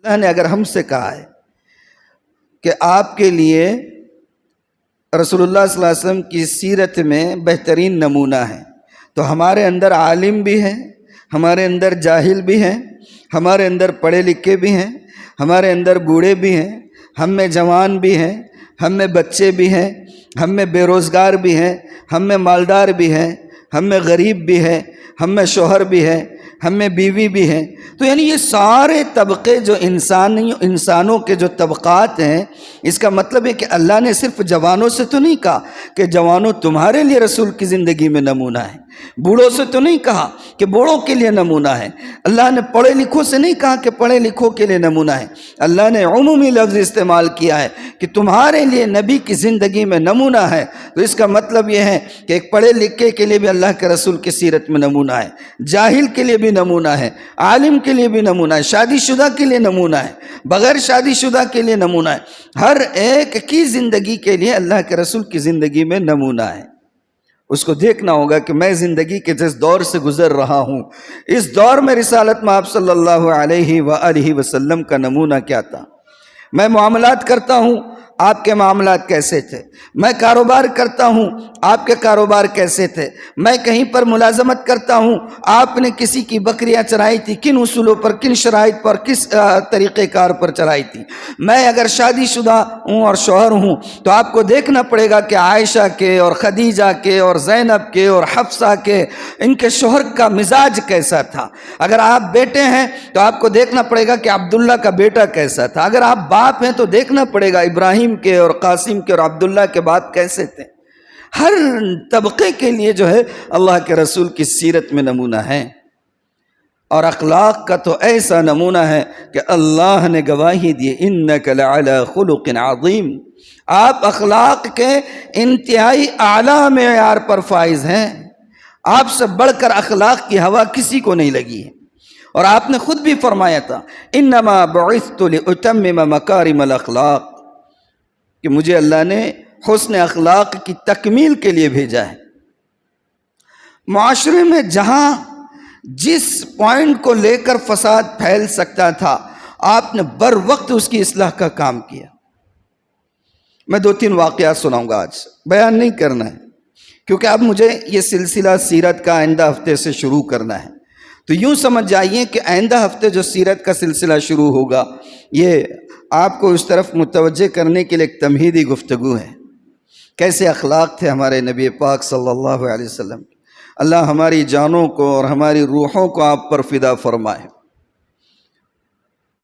اللہ نے اگر ہم سے کہا ہے کہ آپ کے لیے رسول اللہ صلی اللہ علیہ وسلم کی سیرت میں بہترین نمونہ ہے، تو ہمارے اندر عالم بھی ہیں، ہمارے اندر جاہل بھی ہیں، ہمارے اندر پڑھے لکھے بھی ہیں، ہمارے اندر بوڑھے بھی ہیں، ہم میں جوان بھی ہیں، ہم میں بچے بھی ہیں، ہم میں بے روزگار بھی ہیں، ہم میں مالدار بھی ہیں، ہم میں غریب بھی ہے، ہم میں شوہر بھی ہے، ہم میں بیوی بھی ہیں۔ تو یعنی یہ سارے طبقے جو انسانوں کے جو طبقات ہیں، اس کا مطلب ہے کہ اللہ نے صرف جوانوں سے تو نہیں کہا کہ جوانوں تمہارے لیے رسول کی زندگی میں نمونہ ہے، بوڑھوں سے تو نہیں کہا کہ بوڑھوں کے لیے نمونہ ہے، اللہ نے پڑھے لکھوں سے نہیں کہا کہ پڑھے لکھوں کے لیے نمونہ ہے، اللہ نے عمومی لفظ استعمال کیا ہے کہ تمہارے لیے نبی کی زندگی میں نمونہ ہے۔ تو اس کا مطلب یہ ہے کہ ایک پڑھے لکھے کے لیے بھی اللہ کے رسول کی سیرت میں نمونہ ہے، جاہل کے لیے بھی نمونہ ہے، عالم کے لیے بھی نمونہ ہے، شادی شدہ کے لیے نمونہ ہے، بغیر شادی شدہ کے لیے نمونہ ہے، ہر ایک کی زندگی کے لیے اللہ کے رسول کی زندگی میں نمونہ ہے۔ اس کو دیکھنا ہوگا کہ میں زندگی کے جس دور سے گزر رہا ہوں، اس دور میں رسالت میں آپ صلی اللہ علیہ وآلہ وسلم کا نمونہ کیا تھا۔ میں معاملات کرتا ہوں، آپ کے معاملات کیسے تھے؟ میں کاروبار کرتا ہوں، آپ کے کاروبار کیسے تھے؟ میں کہیں پر ملازمت کرتا ہوں، آپ نے کسی کی بکریاں چرائی تھی، کن اصولوں پر، کن شرائط پر، کس طریقہ کار پر چرائی تھی؟ میں اگر شادی شدہ ہوں اور شوہر ہوں تو آپ کو دیکھنا پڑے گا کہ عائشہ کے اور خدیجہ کے اور زینب کے اور حفصہ کے، ان کے شوہر کا مزاج کیسا تھا۔ اگر آپ بیٹے ہیں تو آپ کو دیکھنا پڑے گا کہ عبداللہ کا بیٹا کیسا تھا۔ اگر آپ باپ ہیں تو دیکھنا پڑے گا ابراہیم کے اور قاسم کے اور عبداللہ کے بعد کیسے تھے۔ ہر طبقے کے لیے جو ہے اللہ کے رسول کی سیرت میں نمونہ ہے، اور اخلاق کا تو ایسا نمونہ ہے کہ اللہ نے گواہی دی انک لعلی خلق عظیم، آپ اخلاق کے انتہائی اعلیٰ معیار پر فائز ہیں، آپ سے بڑھ کر اخلاق کی ہوا کسی کو نہیں لگی ہے۔ اور آپ نے خود بھی فرمایا تھا انما بعثت لاتمم مکارم الاخلاق، کہ مجھے اللہ نے حسن اخلاق کی تکمیل کے لیے بھیجا ہے۔ معاشرے میں جہاں جس پوائنٹ کو لے کر فساد پھیل سکتا تھا، آپ نے بر وقت اس کی اصلاح کا کام کیا۔ میں 2-3 واقعات سناؤں گا، آج بیان نہیں کرنا ہے کیونکہ اب مجھے یہ سلسلہ سیرت کا آئندہ ہفتے سے شروع کرنا ہے، تو یوں سمجھ جائیے کہ آئندہ ہفتے جو سیرت کا سلسلہ شروع ہوگا، یہ آپ کو اس طرف متوجہ کرنے کے لیے ایک تمہیدی گفتگو ہے، کیسے اخلاق تھے ہمارے نبی پاک صلی اللہ علیہ وسلم۔ اللہ ہماری جانوں کو اور ہماری روحوں کو آپ پر فدا فرمائے۔